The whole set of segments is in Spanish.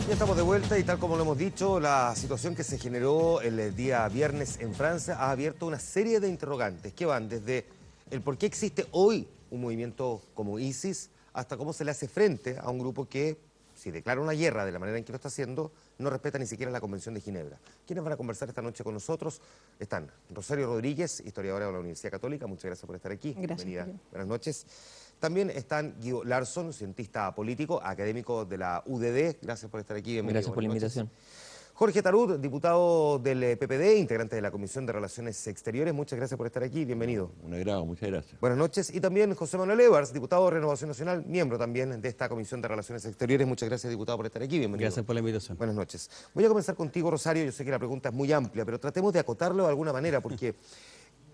Ya estamos de vuelta y tal como lo hemos dicho, la situación que se generó el día viernes en Francia ha abierto una serie de interrogantes que van desde el por qué existe hoy un movimiento como ISIS hasta cómo se le hace frente a un grupo que, si declara una guerra de la manera en que lo está haciendo, no respeta ni siquiera la Convención de Ginebra. ¿Quiénes van a conversar esta noche con nosotros? Están Rosario Rodríguez, historiadora de la Universidad Católica. Muchas gracias por estar aquí. Gracias. Bienvenida. Buenas noches. También están Guido Larsson, cientista político, académico de la UDD. Gracias por estar aquí. Bienvenido. Gracias por la invitación. Jorge Tarud, diputado del PPD, integrante de la Comisión de Relaciones Exteriores. Muchas gracias por estar aquí. Bienvenido. Un agrado, muchas gracias. Buenas noches. Y también José Manuel Evers, diputado de Renovación Nacional, miembro también de esta Comisión de Relaciones Exteriores. Muchas gracias, diputado, por escer aquí. Bienvenido. Gracias por la invitación. Buenas noches. Voy a comenzar contigo, Rosario. Yo sé que la pregunta es muy amplia, pero tratemos de acotarlo de alguna manera, porque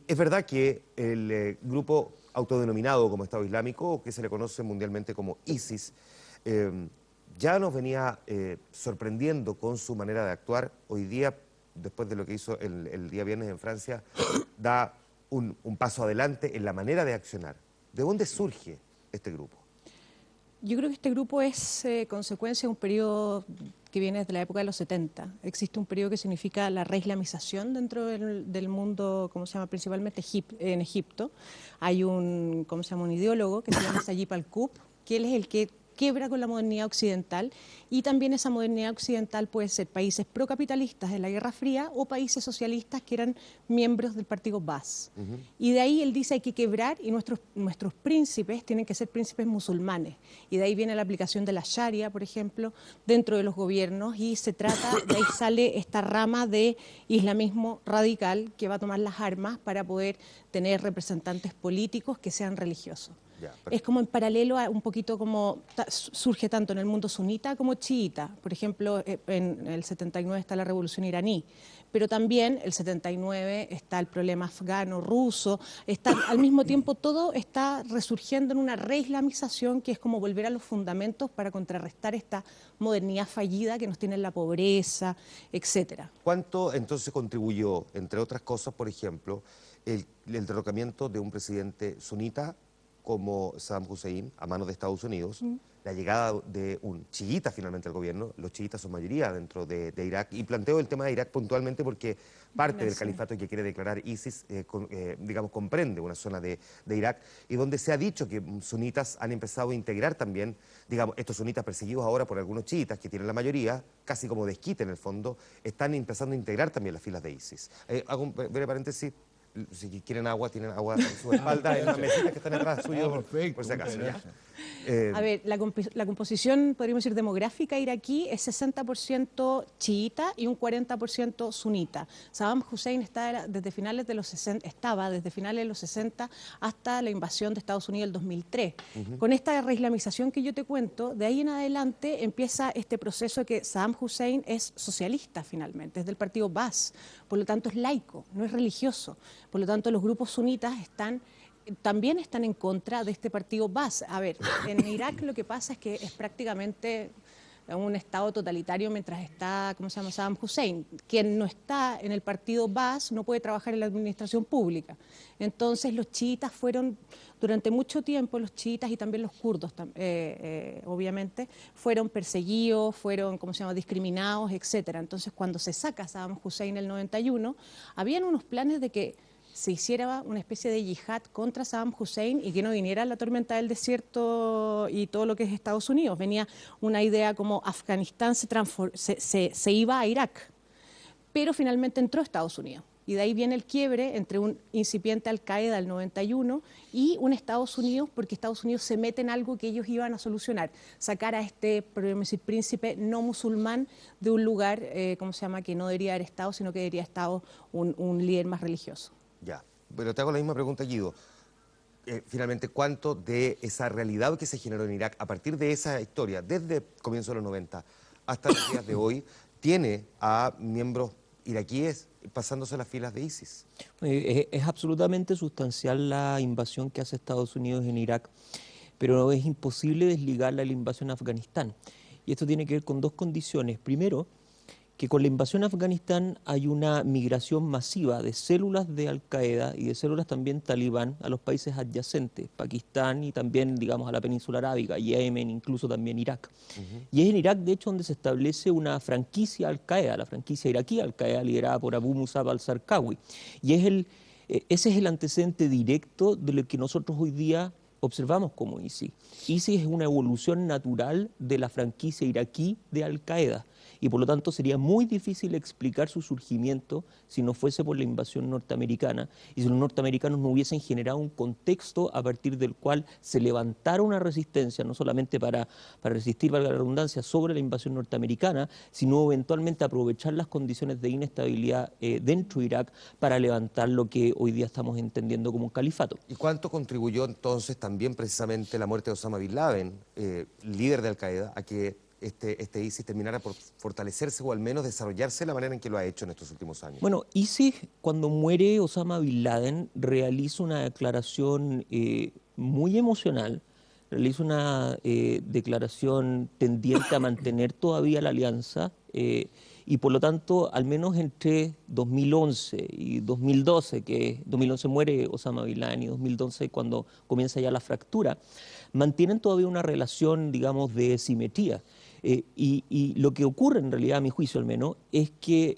es verdad que el grupo autodenominado como Estado Islámico, que se le conoce mundialmente como ISIS, ya nos venía sorprendiendo con su manera de actuar. Hoy día, después de lo que hizo el día viernes en Francia, da un paso adelante en la manera de accionar. ¿De dónde surge este grupo? Yo creo que este grupo es consecuencia de un periodo que viene desde la época de los 70. Existe un periodo que significa la reislamización dentro del mundo, ¿cómo se llama? Principalmente en Egipto. Hay un ideólogo que se llama Sayyid al-Qutb, que él es el que quiebra con la modernidad occidental, y también esa modernidad occidental puede ser países procapitalistas de la Guerra Fría o países socialistas que eran miembros del partido Baas. Y de ahí él dice hay que quebrar y nuestros príncipes tienen que ser príncipes musulmanes. Y de ahí viene la aplicación de la Sharia, por ejemplo, dentro de los gobiernos, y de ahí sale esta rama de islamismo radical que va a tomar las armas para poder tener representantes políticos que sean religiosos. Es como en paralelo a un poquito como surge tanto en el mundo sunita como chiita. Por ejemplo, en el 79 está la revolución iraní, pero también el 79 está el problema afgano, ruso, al mismo tiempo todo está resurgiendo en una reislamización que es como volver a los fundamentos para contrarrestar esta modernidad fallida que nos tiene en la pobreza, etcétera. ¿Cuánto entonces contribuyó, entre otras cosas, por ejemplo, el derrocamiento de un presidente sunita como Saddam Hussein a manos de Estados Unidos, la llegada de un chiita finalmente al gobierno? Los chiitas son mayoría dentro de Irak, y planteo el tema de Irak puntualmente porque parte del califato que quiere declarar ISIS, digamos, comprende una zona de Irak, y donde se ha dicho que sunitas han empezado a integrar también, digamos, estos sunitas perseguidos ahora por algunos chiitas, que tienen la mayoría, casi como desquite en el fondo, están empezando a integrar también las filas de ISIS. Hago un breve paréntesis. Si quieren agua, tienen agua en su espalda, en las mesitas que están atrás suyo, por si acaso. A ver, la composición, podríamos decir, demográfica iraquí es 60% chiita y un 40% sunita. Saddam Hussein estaba desde finales de los 60 hasta la invasión de Estados Unidos el 2003. Con esta reislamización que yo te cuento, de ahí en adelante empieza este proceso de que Saddam Hussein es socialista finalmente, es del partido Baas, por lo tanto es laico, no es religioso. Por lo tanto, los grupos sunitas también están en contra de este partido Baas. A ver, en Irak lo que pasa es que es prácticamente un estado totalitario mientras está, Saddam Hussein. Quien no está en el partido Baas no puede trabajar en la administración pública. Entonces los chiitas fueron, durante mucho tiempo, los chiitas y también los kurdos, obviamente, fueron perseguidos, fueron, discriminados, etc. Entonces cuando se saca Saddam Hussein en el 91, habían unos planes de que se hiciera una especie de yihad contra Saddam Hussein y que no viniera la tormenta del desierto y todo lo que es Estados Unidos. Venía una idea como Afganistán se iba a Irak, pero finalmente entró Estados Unidos. Y de ahí viene el quiebre entre un incipiente Al-Qaeda del 91 y un Estados Unidos, porque Estados Unidos se mete en algo que ellos iban a solucionar, sacar a este, podríamos decir, príncipe no musulmán de un lugar, que no debería haber estado, sino que debería haber estado un líder más religioso. Ya, pero te hago la misma pregunta, Guido. Finalmente, ¿cuánto de esa realidad que se generó en Irak a partir de esa historia, desde comienzo de los 90 hasta los días de hoy, tiene a miembros iraquíes pasándose las filas de ISIS? Es absolutamente sustancial la invasión que hace Estados Unidos en Irak, pero es imposible desligarla de la invasión a Afganistán. Y esto tiene que ver con dos condiciones. Primero, que con la invasión a Afganistán hay una migración masiva de células de Al-Qaeda y de células también talibán a los países adyacentes, Pakistán y también, digamos, a la península arábiga, Yemen, incluso también Irak. Y es en Irak, de hecho, donde se establece una franquicia Al-Qaeda, la franquicia iraquí Al-Qaeda, liderada por Abu Musab al-Zarqawi. Y ese es el antecedente directo de lo que nosotros hoy día observamos como ISIS. ISIS es una evolución natural de la franquicia iraquí de Al-Qaeda y por lo tanto sería muy difícil explicar su surgimiento si no fuese por la invasión norteamericana y si los norteamericanos no hubiesen generado un contexto a partir del cual se levantara una resistencia, no solamente para resistir, valga la redundancia, sobre la invasión norteamericana, sino eventualmente aprovechar las condiciones de inestabilidad dentro de Irak para levantar lo que hoy día estamos entendiendo como un califato. ¿Y cuánto contribuyó entonces también precisamente la muerte de Osama Bin Laden, líder de Al-Qaeda, a que este ISIS terminara por fortalecerse o al menos desarrollarse de la manera en que lo ha hecho en estos últimos años? Bueno, ISIS, cuando muere Osama Bin Laden, realiza una declaración muy emocional, realiza una declaración tendiente a mantener todavía la alianza y por lo tanto, al menos entre 2011 y 2012, que 2011 muere Osama Bin Laden y 2012 cuando comienza ya la fractura, mantienen todavía una relación, digamos, de simetría. Y lo que ocurre en realidad, a mi juicio al menos, es que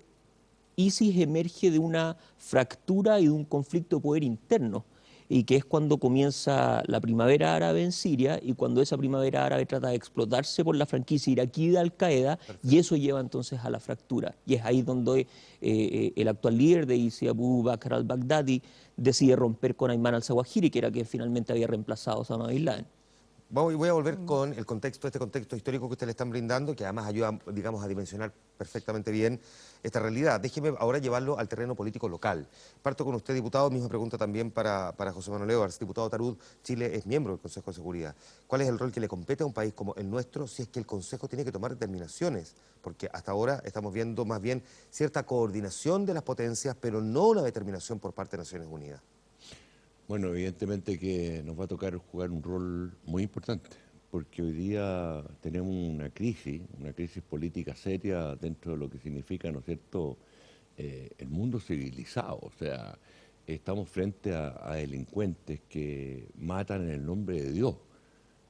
ISIS emerge de una fractura y de un conflicto de poder interno, y que es cuando comienza la primavera árabe en Siria y cuando esa primavera árabe trata de explotarse por la franquicia iraquí de Al-Qaeda y eso lleva entonces a la fractura. Y es ahí donde el actual líder de ISIS, Abu Bakr al-Baghdadi, decide romper con Ayman al-Zawahiri, que era quien finalmente había reemplazado a Osama Bin Laden. Voy a volver con el contexto, este contexto histórico que ustedes le están brindando, que además ayuda, digamos, a dimensionar perfectamente bien esta realidad. Déjeme ahora llevarlo al terreno político local. Parto con usted, diputado, misma pregunta también para José Manuel Edwards. Diputado Tarud, Chile es miembro del Consejo de Seguridad. ¿Cuál es el rol que le compete a un país como el nuestro si es que el Consejo tiene que tomar determinaciones? Porque hasta ahora estamos viendo más bien cierta coordinación de las potencias, pero no una determinación por parte de Naciones Unidas. Bueno, evidentemente que nos va a tocar jugar un rol muy importante, porque hoy día tenemos una crisis política seria dentro de lo que significa, ¿no es cierto?, el mundo civilizado. O sea, estamos frente a delincuentes que matan en el nombre de Dios.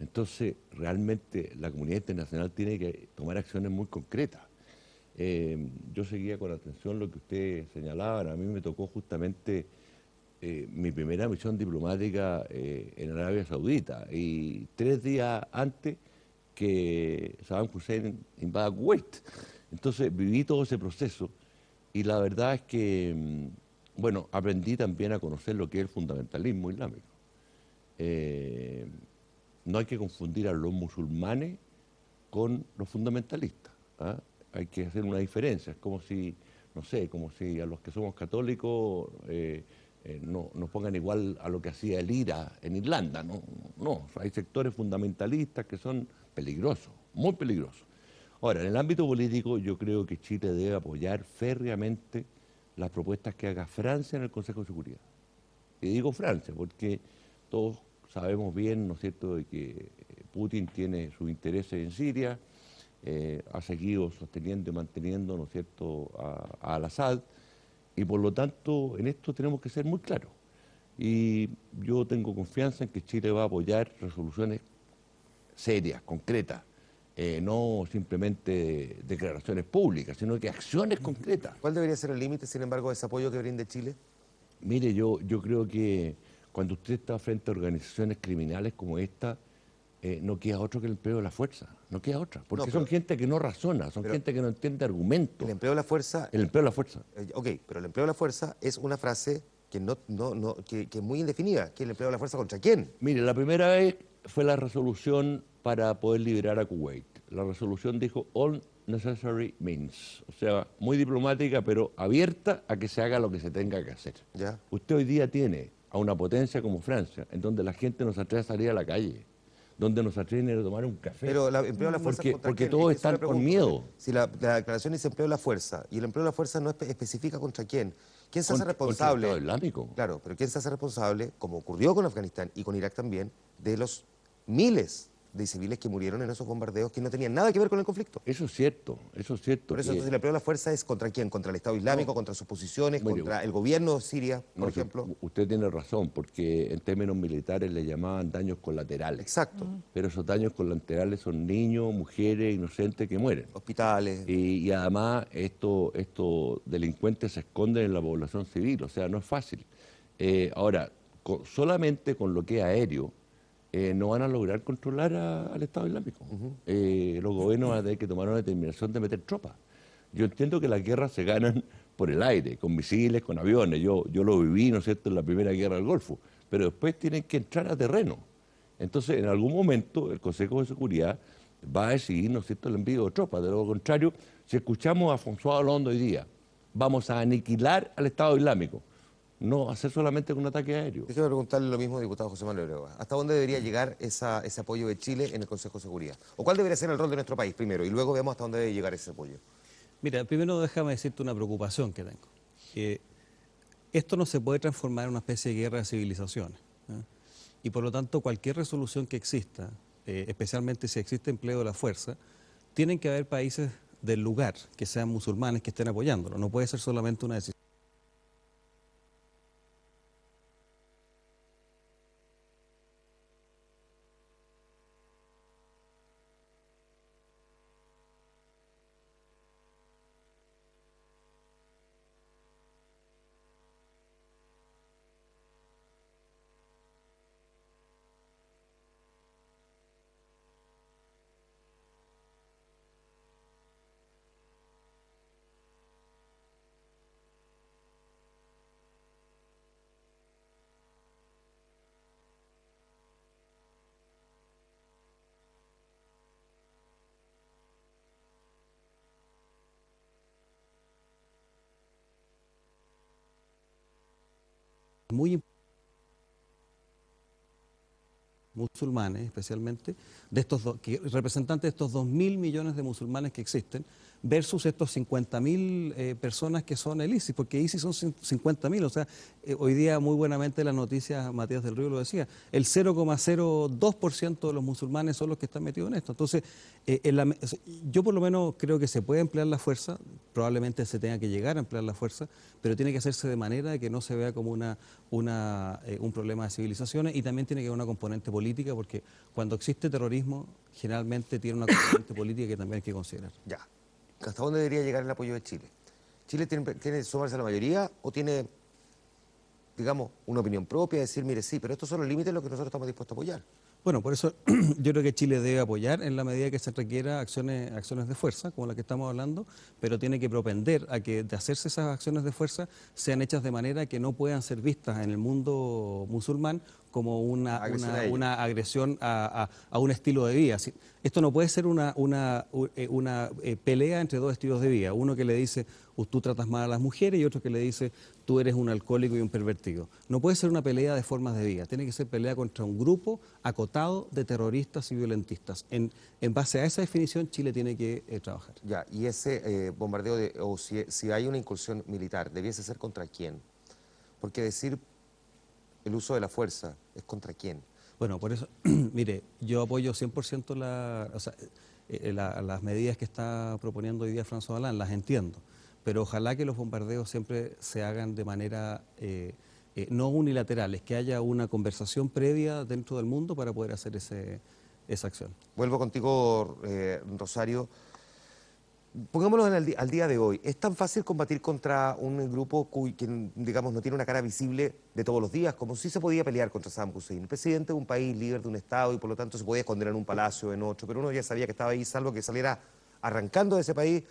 Entonces, realmente la comunidad internacional tiene que tomar acciones muy concretas. Yo seguía con atención lo que usted señalaba. A mí me tocó justamente mi primera misión diplomática en Arabia Saudita y 3 días antes que Saddam Hussein invada Kuwait. Entonces viví todo ese proceso y la verdad es que, bueno, aprendí también a conocer lo que es el fundamentalismo islámico. No hay que confundir a los musulmanes con los fundamentalistas, ¿ah? Hay que hacer una diferencia. Es como si, no sé, como si a los que somos católicos no nos pongan igual a lo que hacía el IRA en Irlanda. No, hay sectores fundamentalistas que son peligrosos, muy peligrosos. Ahora, en el ámbito político yo creo que Chile debe apoyar férreamente las propuestas que haga Francia en el Consejo de Seguridad. Y digo Francia porque todos sabemos bien, ¿no es cierto?, de que Putin tiene sus intereses en Siria, ha seguido sosteniendo y manteniendo, ¿no es cierto?, a Al-Assad, y por lo tanto en esto tenemos que ser muy claros. Y yo tengo confianza en que Chile va a apoyar resoluciones serias, concretas, no simplemente declaraciones públicas, sino que acciones concretas. ¿Cuál debería ser el límite, sin embargo, de ese apoyo que brinde Chile? Mire, yo creo que cuando usted está frente a organizaciones criminales como esta, no queda otro que el empleo de la fuerza, no queda otra, porque son gente que no razona, son gente que no entiende argumentos. El empleo de la fuerza... El empleo de la fuerza. Ok, pero el empleo de la fuerza es una frase que, que es muy indefinida. ¿Qué es el empleo de la fuerza contra quién? Mire, la primera vez fue la resolución para poder liberar a Kuwait. La resolución dijo all necessary means, o sea, muy diplomática, pero abierta a que se haga lo que se tenga que hacer. ¿Ya? Usted hoy día tiene a una potencia como Francia, en donde la gente no se atreve a salir a la calle, donde nos atreven a tomar un café. Pero el empleo de la fuerza porque todos están con miedo. Si la declaración dice empleo de la fuerza y el empleo de la fuerza no especifica contra quién, ¿quién se hace responsable? Contra el Estado Islámico. Claro, pero ¿quién se hace responsable, como ocurrió con Afganistán y con Irak también, de los miles de civiles que murieron en esos bombardeos que no tenían nada que ver con el conflicto. Eso es cierto, eso es cierto. Por eso, entonces, la prueba de la fuerza es ¿contra quién? ¿Contra el Estado Islámico? ¿Contra sus posiciones? Mire, ¿Contra el gobierno de Siria, por ejemplo? Usted tiene razón, porque en términos militares le llamaban daños colaterales. Exacto. Pero esos daños colaterales son niños, mujeres, inocentes que mueren. Hospitales. Y además estos delincuentes se esconden en la población civil, o sea, no es fácil. Ahora, solamente con lo que es aéreo, no van a lograr controlar al Estado Islámico. Los gobiernos van a tener que tomar una determinación de meter tropas. Yo entiendo que las guerras se ganan por el aire, con misiles, con aviones. Yo lo viví, ¿no es cierto?, en la primera guerra del Golfo. Pero después tienen que entrar a terreno. Entonces, en algún momento, el Consejo de Seguridad va a decidir, ¿no es cierto?, el envío de tropas. De lo contrario, si escuchamos a François Hollande hoy día, vamos a aniquilar al Estado Islámico. No hacer solamente con un ataque aéreo. Déjeme preguntarle lo mismo, diputado José Manuel Eroa. ¿Hasta dónde debería llegar ese apoyo de Chile en el Consejo de Seguridad? ¿O cuál debería ser el rol de nuestro país primero? Y luego veamos hasta dónde debe llegar ese apoyo. Mira, primero déjame decirte una preocupación que tengo. Esto no se puede transformar en una especie de guerra de civilizaciones. Y por lo tanto, cualquier resolución que exista, especialmente si existe empleo de la fuerza, tienen que haber países del lugar que sean musulmanes que estén apoyándolo. No puede ser solamente una decisión. Muy musulmanes, especialmente, representantes de estos 2.000 millones de musulmanes que existen, versus estos 50.000 personas que son el ISIS, porque ISIS son 50.000, o sea, hoy día muy buenamente las noticias, Matías del Río lo decía, el 0,02% de los musulmanes son los que están metidos en esto. Entonces, yo por lo menos creo que se puede emplear la fuerza, probablemente se tenga que llegar a emplear la fuerza, pero tiene que hacerse de manera que no se vea como un problema de civilizaciones, y también tiene que haber una componente política, porque cuando existe terrorismo, generalmente tiene una componente política que también hay que considerar. Ya. ¿Hasta dónde debería llegar el apoyo de Chile? ¿Chile tiene que sumarse a la mayoría o tiene, digamos, una opinión propia, decir, mire, sí, pero estos son los límites en los que nosotros estamos dispuestos a apoyar? Bueno, por eso yo creo que Chile debe apoyar en la medida que se requiera acciones de fuerza, como la que estamos hablando, pero tiene que propender a que de hacerse esas acciones de fuerza sean hechas de manera que no puedan ser vistas en el mundo musulmán como una agresión a un estilo de vida. Esto no puede ser una pelea entre dos estilos de vida. Uno que le dice, tú tratas mal a las mujeres, y otro que le dice, tú eres un alcohólico y un pervertido. No puede ser una pelea de formas de vida. Tiene que ser pelea contra un grupo acotado de terroristas y violentistas. En base a esa definición, Chile tiene que trabajar. Ya, y ese bombardeo, o si hay una incursión militar, ¿debiese ser contra quién? Porque decir el uso de la fuerza es contra quién. Bueno, por eso, mire, yo apoyo 100% las medidas que está proponiendo hoy día François Hollande, las entiendo, pero ojalá que los bombardeos siempre se hagan de manera no unilaterales, que haya una conversación previa dentro del mundo para poder hacer esa acción. Vuelvo contigo, Rosario. Pongámoslo al día de hoy. ¿Es tan fácil combatir contra un grupo que, digamos, no tiene una cara visible de todos los días, como si se podía pelear contra Saddam Hussein? El presidente de un país, líder de un Estado, y por lo tanto se podía esconder en un palacio, en otro, pero uno ya sabía que estaba ahí, salvo que saliera arrancando de ese país,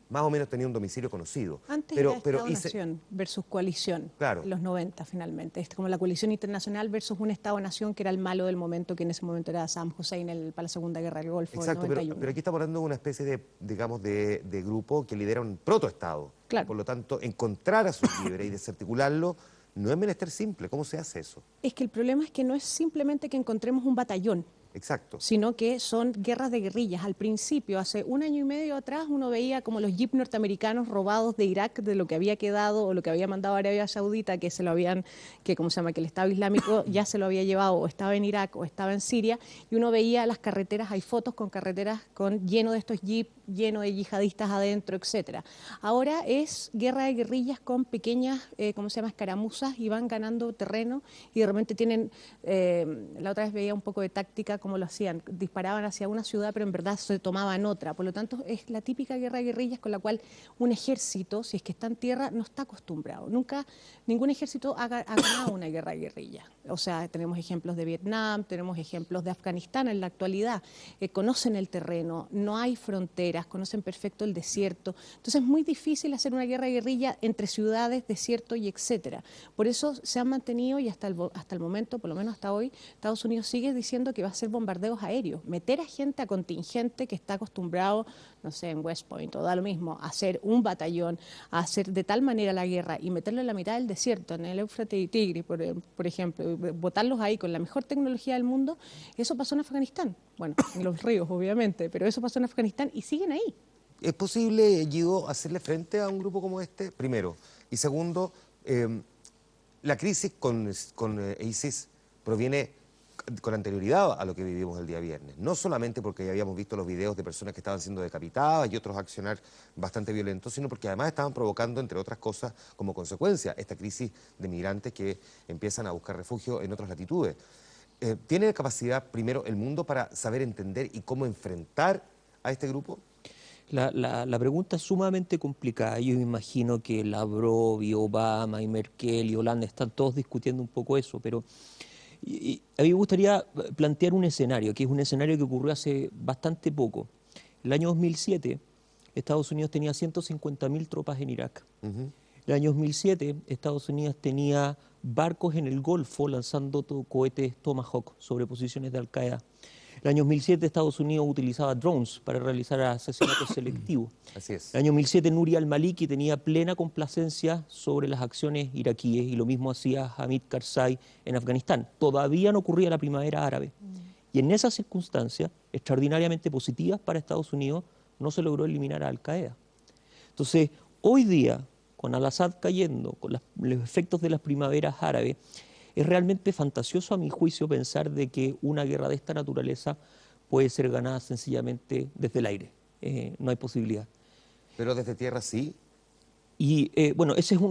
más o menos tenía un domicilio conocido. Antes era Estado-Nación versus coalición, claro, en los 90 finalmente. Es como la coalición internacional versus un Estado-Nación que era el malo del momento, que en ese momento era Saddam Hussein para la Segunda Guerra del Golfo. Exacto, del 91. Pero aquí estamos hablando de una especie de, digamos, de grupo que lidera un protoestado. Claro. Por lo tanto, encontrar a sus líderes y desarticularlo no es menester simple. ¿Cómo se hace eso? Es que el problema es que no es simplemente que encontremos un batallón. Exacto. Sino que son guerras de guerrillas. Al principio, hace un año y medio atrás, uno veía como los jeeps norteamericanos robados de Irak, de lo que había quedado o lo que había mandado Arabia Saudita, que se lo habían, que como se llama, que el Estado Islámico ya se lo había llevado, o estaba en Irak o estaba en Siria, y uno veía las carreteras, hay fotos con carreteras lleno de estos jeeps, lleno de yihadistas adentro, etcétera. Ahora es guerra de guerrillas con pequeñas, ¿cómo se llama?, escaramuzas, y van ganando terreno, y de repente tienen, la otra vez veía un poco de táctica como lo hacían, disparaban hacia una ciudad pero en verdad se tomaban otra, por lo tanto es la típica guerra de guerrillas con la cual un ejército, si es que está en tierra, no está acostumbrado. Nunca, ningún ejército ha ganado una guerra de guerrillas. O sea, tenemos ejemplos de Vietnam, tenemos ejemplos de Afganistán en la actualidad, conocen el terreno, no hay fronteras, conocen perfecto el desierto, entonces es muy difícil hacer una guerra de guerrilla entre ciudades, desierto y etcétera. Por eso se han mantenido, y hasta el momento, por lo menos hasta hoy, Estados Unidos sigue diciendo que va a hacer bombardeos aéreos, meter a gente, a contingente que está acostumbrado, no sé, en West Point o da lo mismo, a hacer un batallón, a hacer de tal manera la guerra y meterlo en la mitad del desierto, en el Éufrates y Tigris, por ejemplo, botarlos ahí con la mejor tecnología del mundo. Eso pasó en Afganistán, bueno, en los ríos obviamente, pero eso pasó en Afganistán y siguen ahí. ¿Es posible, Guido, hacerle frente a un grupo como este? Primero. Y segundo, la crisis con ISIS proviene con anterioridad a lo que vivimos el día viernes. No solamente porque ya habíamos visto los videos de personas que estaban siendo decapitadas y otros accionar bastante violentos, sino porque además estaban provocando, entre otras cosas, como consecuencia, esta crisis de migrantes que empiezan a buscar refugio en otras latitudes. ¿Tiene capacidad, primero, el mundo para saber entender y cómo enfrentar a este grupo? La pregunta es sumamente complicada. Yo me imagino que Lavrov y Obama y Merkel y Holanda están todos discutiendo un poco eso, pero a mí me gustaría plantear un escenario, que es un escenario que ocurrió hace bastante poco. El año 2007, Estados Unidos tenía 150.000 tropas en Irak. El año 2007, Estados Unidos tenía barcos en el Golfo lanzando cohetes Tomahawk sobre posiciones de Al-Qaeda. El año 2007 Estados Unidos utilizaba drones para realizar asesinatos selectivos. Así es. El año 2007 Nuri al-Maliki tenía plena complacencia sobre las acciones iraquíes y lo mismo hacía Hamid Karzai en Afganistán. Todavía no ocurría la primavera árabe. Y en esas circunstancias, extraordinariamente positivas para Estados Unidos, no se logró eliminar a Al-Qaeda. Entonces, hoy día, con Al-Assad cayendo, con los efectos de las primaveras árabes, es realmente fantasioso a mi juicio pensar de que una guerra de esta naturaleza puede ser ganada sencillamente desde el aire. No hay posibilidad. ¿Pero desde tierra sí? Y bueno, esa es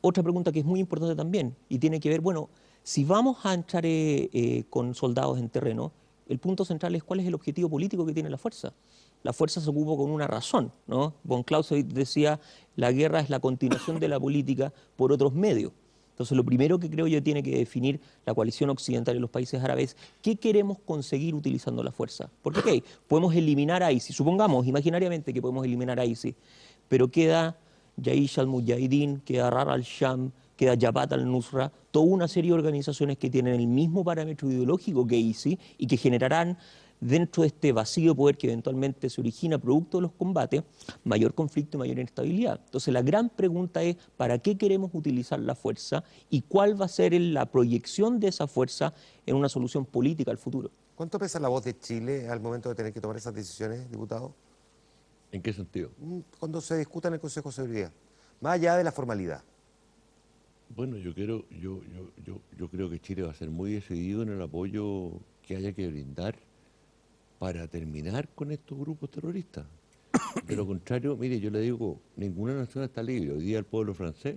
otra pregunta que es muy importante también y tiene que ver, bueno, si vamos a entrar con soldados en terreno, el punto central es cuál es el objetivo político que tiene la fuerza. La fuerza se ocupa con una razón, ¿no? Von Clausewitz decía, la guerra es la continuación de la política por otros medios. Entonces, lo primero que creo yo tiene que definir la coalición occidental y los países árabes, ¿qué queremos conseguir utilizando la fuerza? Porque, ok, podemos eliminar a ISIS, supongamos imaginariamente que podemos eliminar a ISIS, pero queda Jaish al-Mujahideen, queda Rar al-Sham, queda Jabhat al-Nusra, toda una serie de organizaciones que tienen el mismo parámetro ideológico que ISIS y que generarán dentro de este vacío de poder que eventualmente se origina producto de los combates, mayor conflicto y mayor inestabilidad. Entonces la gran pregunta es, ¿para qué queremos utilizar la fuerza y cuál va a ser la proyección de esa fuerza en una solución política al futuro? ¿Cuánto pesa la voz de Chile al momento de tener que tomar esas decisiones, diputado? ¿En qué sentido? Cuando se discuta en el Consejo de Seguridad, más allá de la formalidad. Bueno, yo creo que Chile va a ser muy decidido en el apoyo que haya que brindar para terminar con estos grupos terroristas. De lo contrario, mire, yo le digo, ninguna nación está libre. Hoy día el pueblo francés,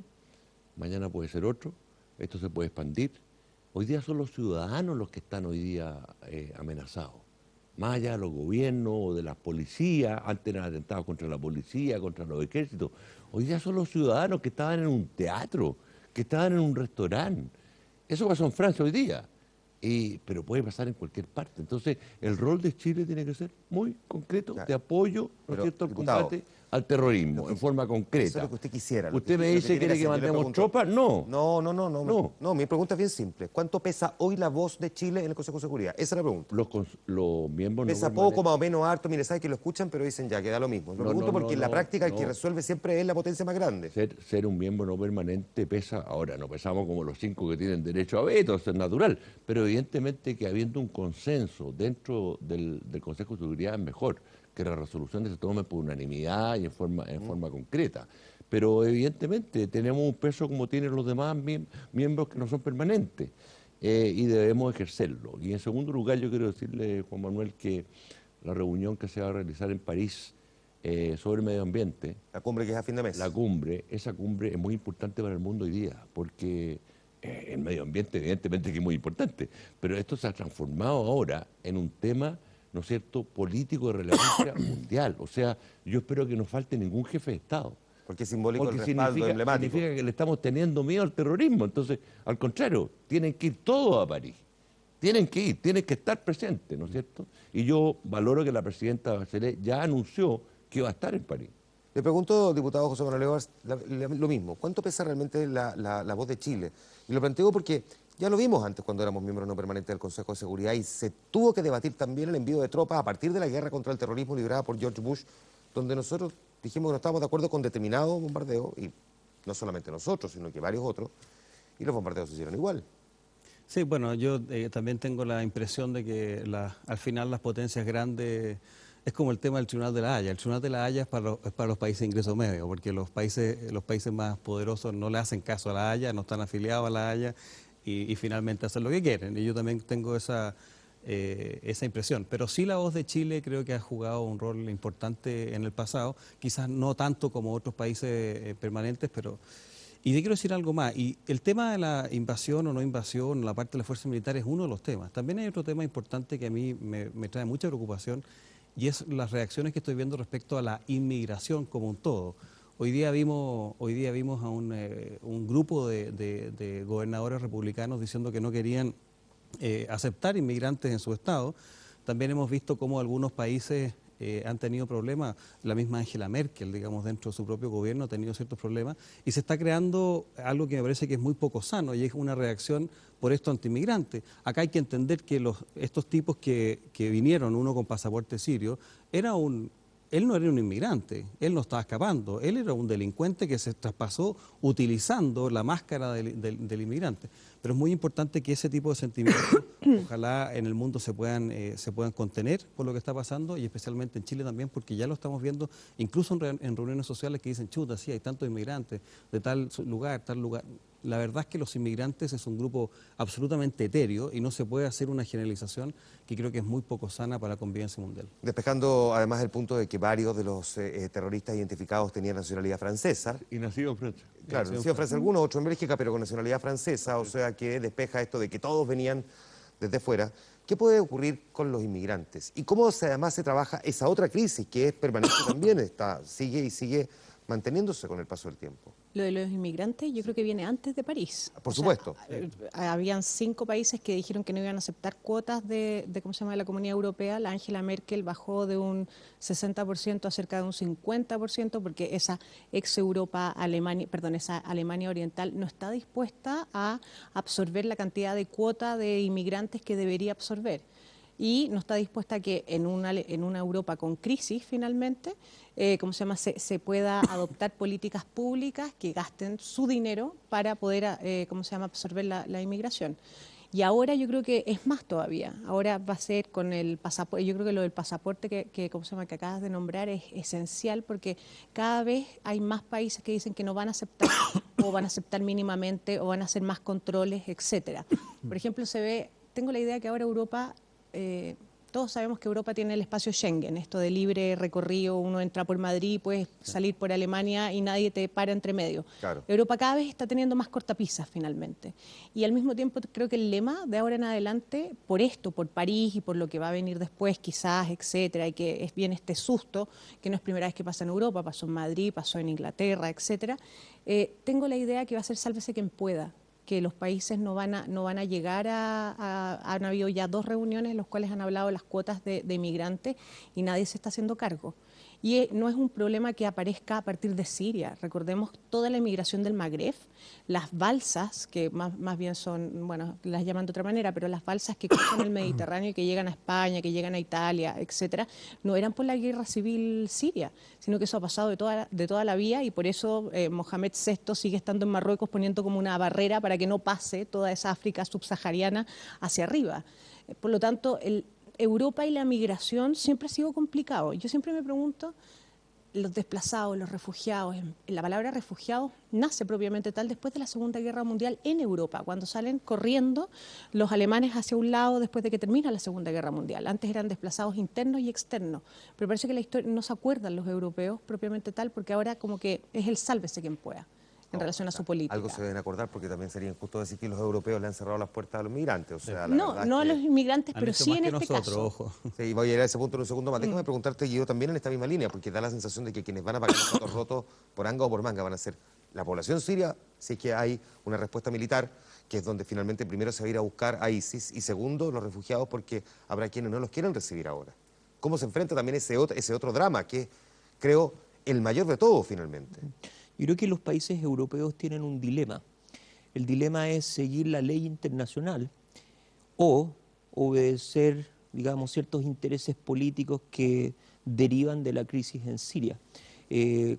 mañana puede ser otro, esto se puede expandir. Hoy día son los ciudadanos los que están hoy día amenazados. Más allá de los gobiernos o de las policías, antes eran atentados contra la policía, contra los ejércitos. Hoy día son los ciudadanos que estaban en un teatro, que estaban en un restaurante. Eso pasó en Francia hoy día, pero puede pasar en cualquier parte. Entonces, el rol de Chile tiene que ser muy concreto, de apoyo, ¿no es cierto?, al diputado, combate al terrorismo en forma concreta. Eso es lo que usted quisiera. ¿Usted me dice que quiere que mandemos tropas? No. No, mi pregunta es bien simple. ¿Cuánto pesa hoy la voz de Chile en el Consejo de Seguridad? Esa es la pregunta. Los miembros pesa no poco, más o menos harto, mire, sabe que lo escuchan, pero dicen ya, queda lo mismo. Lo pregunto porque en la práctica el que resuelve siempre es la potencia más grande. Ser un miembro no permanente pesa, ahora no pesamos como los 5 que tienen derecho a veto, eso es natural, pero evidentemente que habiendo un consenso dentro del Consejo de Seguridad es mejor que las resoluciones se tomen por unanimidad y en forma concreta. Pero evidentemente tenemos un peso como tienen los demás miembros que no son permanentes y debemos ejercerlo. Y en segundo lugar yo quiero decirle, Juan Manuel, que la reunión que se va a realizar en París sobre medio ambiente. La cumbre que es a fin de mes. Esa cumbre es muy importante para el mundo hoy día, porque el medio ambiente evidentemente que es muy importante, pero esto se ha transformado ahora en un tema, ¿no es cierto?, político de relevancia mundial. O sea, yo espero que no falte ningún jefe de Estado. Porque es simbólico el respaldo emblemático. Significa que le estamos teniendo miedo al terrorismo. Entonces, al contrario, tienen que ir todos a París. Tienen que ir, tienen que estar presentes, ¿no es cierto? Y yo valoro que la presidenta Bachelet ya anunció que va a estar en París. Le pregunto, diputado José Manuel Evers, lo mismo. ¿Cuánto pesa realmente la voz de Chile? Y lo planteo porque ya lo vimos antes cuando éramos miembros no permanentes del Consejo de Seguridad y se tuvo que debatir también el envío de tropas a partir de la guerra contra el terrorismo liderada por George Bush, donde nosotros dijimos que no estábamos de acuerdo con determinados bombardeos, y no solamente nosotros, sino que varios otros, y los bombardeos se hicieron igual. Sí, bueno, yo también tengo la impresión de que al final las potencias grandes es como el tema del Tribunal de la Haya. El Tribunal de la Haya es para los países de ingreso medio, porque los países más poderosos no le hacen caso a la Haya, no están afiliados a la Haya y finalmente hacen lo que quieren. Y yo también tengo esa impresión. Pero sí la voz de Chile creo que ha jugado un rol importante en el pasado, quizás no tanto como otros países permanentes, pero... Y te quiero decir algo más, y el tema de la invasión o no invasión, la parte de la fuerza militar es uno de los temas. También hay otro tema importante que a mí me trae mucha preocupación, y es las reacciones que estoy viendo respecto a la inmigración como un todo. Hoy día vimos a un grupo de gobernadores republicanos diciendo que no querían aceptar inmigrantes en su estado. También hemos visto cómo algunos países han tenido problemas, la misma Angela Merkel, digamos, dentro de su propio gobierno ha tenido ciertos problemas, y se está creando algo que me parece que es muy poco sano, y es una reacción por esto antiinmigrante. Acá hay que entender que estos tipos que vinieron, uno con pasaporte sirio, él no era un inmigrante, él no estaba escapando, él era un delincuente que se traspasó utilizando la máscara del inmigrante. Pero es muy importante que ese tipo de sentimientos, ojalá en el mundo se puedan contener por lo que está pasando, y especialmente en Chile también, porque ya lo estamos viendo, incluso en reuniones sociales que dicen, chuta, sí, hay tantos inmigrantes de tal lugar. La verdad es que los inmigrantes es un grupo absolutamente etéreo y no se puede hacer una generalización que creo que es muy poco sana para la convivencia mundial. Despejando además el punto de que varios de los terroristas identificados tenían nacionalidad francesa. Y nacido en Francia. Claro, nacido en Francia, algunos otros en Bélgica, pero con nacionalidad francesa, o sea que despeja esto de que todos venían desde fuera. ¿Qué puede ocurrir con los inmigrantes? ¿Y cómo además se trabaja esa otra crisis que es permanente también, sigue manteniéndose con el paso del tiempo? Lo de los inmigrantes yo creo que viene antes de París. Por supuesto. Habían 5 países que dijeron que no iban a aceptar cuotas de la Comunidad Europea. La Angela Merkel bajó de un 60% a cerca de un 50% porque esa esa Alemania Oriental no está dispuesta a absorber la cantidad de cuota de inmigrantes que debería absorber. Y no está dispuesta a que en una Europa con crisis finalmente, se pueda adoptar políticas públicas que gasten su dinero para poder, absorber la inmigración. Y ahora yo creo que es más todavía. Ahora va a ser con el pasaporte. Yo creo que lo del pasaporte que acabas de nombrar es esencial porque cada vez hay más países que dicen que no van a aceptar o van a aceptar mínimamente o van a hacer más controles, etcétera. Por ejemplo, tengo la idea que ahora Europa... todos sabemos que Europa tiene el espacio Schengen, esto de libre recorrido, uno entra por Madrid, puedes salir por Alemania y nadie te para entre medio. Claro. Europa cada vez está teniendo más cortapisas finalmente. Y al mismo tiempo creo que el lema de ahora en adelante, por París y por lo que va a venir después quizás, etcétera, y que es bien este susto, que no es primera vez que pasa en Europa, pasó en Madrid, pasó en Inglaterra, etcétera, tengo la idea que va a ser sálvese quien pueda, que los países no van a llegar han habido ya 2 reuniones en las cuales han hablado de las cuotas de inmigrantes y nadie se está haciendo cargo. Y no es un problema que aparezca a partir de Siria. Recordemos toda la inmigración del Magreb, las balsas, que más bien son, bueno, las llaman de otra manera, pero las balsas que cruzan el Mediterráneo y que llegan a España, que llegan a Italia, etcétera, no eran por la guerra civil siria, sino que eso ha pasado de toda la vida y por eso Mohamed VI sigue estando en Marruecos poniendo como una barrera para que no pase toda esa África subsahariana hacia arriba. Por lo tanto, Europa y la migración siempre ha sido complicado. Yo siempre me pregunto, los desplazados, los refugiados, la palabra refugiados nace propiamente tal después de la Segunda Guerra Mundial en Europa, cuando salen corriendo los alemanes hacia un lado después de que termina la Segunda Guerra Mundial. Antes eran desplazados internos y externos, pero parece que la historia no se acuerdan los europeos propiamente tal, porque ahora como que es el sálvese quien pueda en relación a su política. Algo se deben acordar porque también sería injusto decir que los europeos le han cerrado las puertas a los migrantes. O sea, no a los inmigrantes, pero sí en este caso. Ojo. Sí, voy a llegar a ese punto en un segundo más. Déjame preguntarte, Guido, también en esta misma línea, porque da la sensación de que quienes van a pagar los platos rotos por anga o por manga van a ser la población siria, si es que hay una respuesta militar, que es donde finalmente primero se va a ir a buscar a ISIS, y segundo, los refugiados, porque habrá quienes no los quieren recibir ahora. ¿Cómo se enfrenta también ese otro drama, que es, creo, el mayor de todos finalmente? Yo creo que los países europeos tienen un dilema. El dilema es seguir la ley internacional o obedecer, digamos, ciertos intereses políticos que derivan de la crisis en Siria.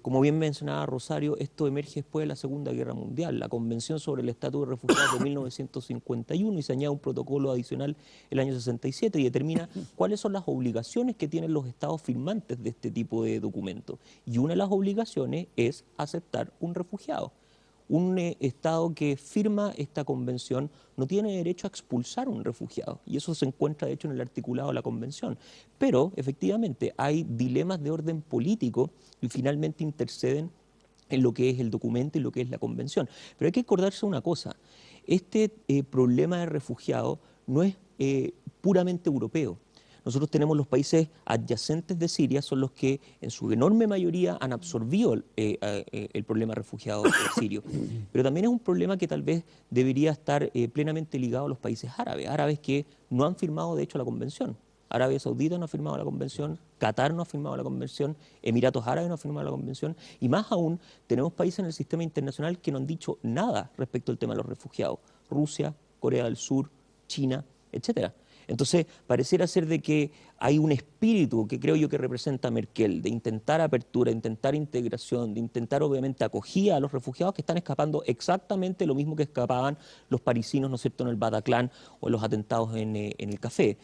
Como bien mencionaba Rosario, esto emerge después de la Segunda Guerra Mundial, la Convención sobre el Estatus de Refugiados de 1951, y se añade un protocolo adicional el año 67 y determina cuáles son las obligaciones que tienen los estados firmantes de este tipo de documentos. Y una de las obligaciones es aceptar un refugiado. Un Estado que firma esta convención no tiene derecho a expulsar a un refugiado, y eso se encuentra de hecho en el articulado de la convención. Pero efectivamente hay dilemas de orden político y finalmente interceden en lo que es el documento y lo que es la convención. Pero hay que acordarse una cosa, este problema de refugiados no es puramente europeo. Nosotros tenemos los países adyacentes de Siria, son los que en su enorme mayoría han absorbido el problema de refugiados sirios. Pero también es un problema que tal vez debería estar plenamente ligado a los países árabes que no han firmado de hecho la convención. Arabia Saudita no ha firmado la convención, Qatar no ha firmado la convención, Emiratos Árabes no ha firmado la convención, y más aún tenemos países en el sistema internacional que no han dicho nada respecto al tema de los refugiados. Rusia, Corea del Sur, China, etcétera. Entonces, pareciera ser de que hay un espíritu que creo yo que representa Merkel, de intentar apertura, de intentar integración, de intentar obviamente acogida a los refugiados que están escapando exactamente lo mismo que escapaban los parisinos, ¿no es cierto?, en el Bataclan o en los atentados en el Café.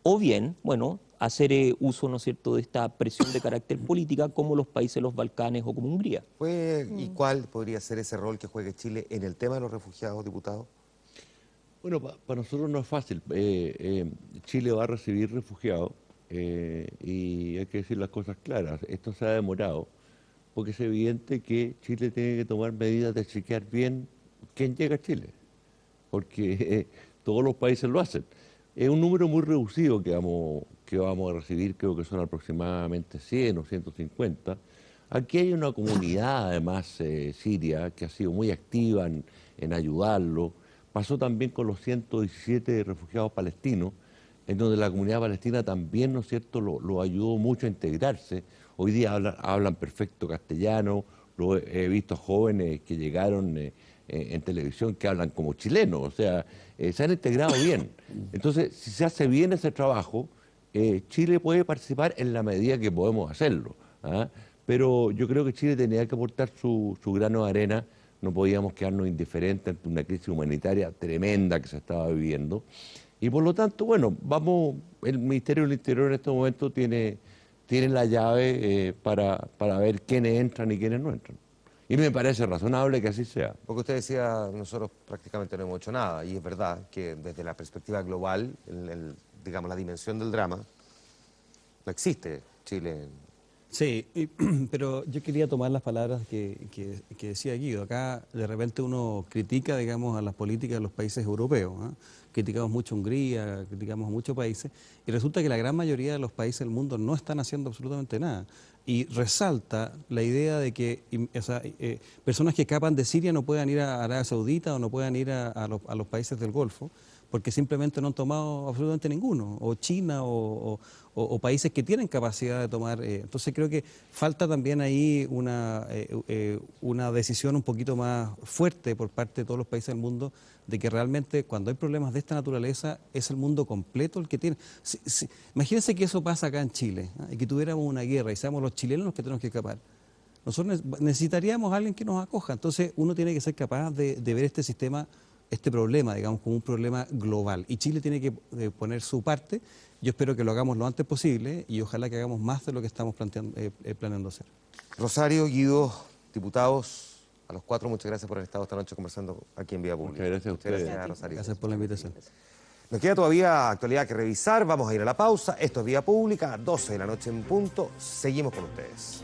O bien, bueno, hacer uso, ¿no es cierto?, de esta presión de carácter política como los países de los Balcanes o como Hungría. ¿Y cuál podría ser ese rol que juegue Chile en el tema de los refugiados, diputado? Bueno, para nosotros no es fácil. Chile va a recibir refugiados y hay que decir las cosas claras. Esto se ha demorado porque es evidente que Chile tiene que tomar medidas de chequear bien quién llega a Chile, porque todos los países lo hacen. Es un número muy reducido que vamos a recibir, creo que son aproximadamente 100 o 150. Aquí hay una comunidad, además, siria, que ha sido muy activa en ayudarlo. Pasó también con los 117 refugiados palestinos, en donde la comunidad palestina también, ¿no es cierto?, lo ayudó mucho a integrarse. Hoy día hablan perfecto castellano, he visto jóvenes que llegaron en televisión que hablan como chilenos, o sea, se han integrado bien. Entonces, si se hace bien ese trabajo, Chile puede participar en la medida que podemos hacerlo, ¿ah? Pero yo creo que Chile tenía que aportar su grano de arena. No podíamos quedarnos indiferentes ante una crisis humanitaria tremenda que se estaba viviendo. Y por lo tanto, bueno, el Ministerio del Interior en este momento tiene la llave para ver quiénes entran y quiénes no entran. Y me parece razonable que así sea. Porque usted decía, nosotros prácticamente no hemos hecho nada, y es verdad que desde la perspectiva global, digamos, la dimensión del drama, no existe Chile Sí, pero yo quería tomar las palabras que decía Guido. Acá de repente uno critica, digamos, a las políticas de los países europeos, ¿ah? Criticamos mucho a Hungría, criticamos a muchos países, y resulta que la gran mayoría de los países del mundo no están haciendo absolutamente nada. Y resalta la idea de que personas que escapan de Siria no puedan ir a Arabia Saudita o no puedan ir a los países del Golfo, porque simplemente no han tomado absolutamente ninguno, o China o países que tienen capacidad de tomar. Entonces creo que falta también ahí una decisión un poquito más fuerte por parte de todos los países del mundo, de que realmente cuando hay problemas de esta naturaleza es el mundo completo el que tiene. Imagínense que eso pasa acá en Chile, ¿eh? Y que tuviéramos una guerra y seamos los chilenos los que tenemos que escapar. Nosotros necesitaríamos a alguien que nos acoja. Entonces uno tiene que ser capaz de ver este sistema, este problema, digamos, como un problema global. Y Chile tiene que poner su parte. Yo espero que lo hagamos lo antes posible y ojalá que hagamos más de lo que estamos planeando hacer. Rosario, Guido, diputados, a los cuatro, muchas gracias por haber estado esta noche conversando aquí en Vía Pública. Muchas gracias a ustedes. Gracias, Rosario. Gracias por la invitación. Nos queda todavía actualidad que revisar, vamos a ir a la pausa. Esto es Vía Pública, 12 de la noche en punto. Seguimos con ustedes.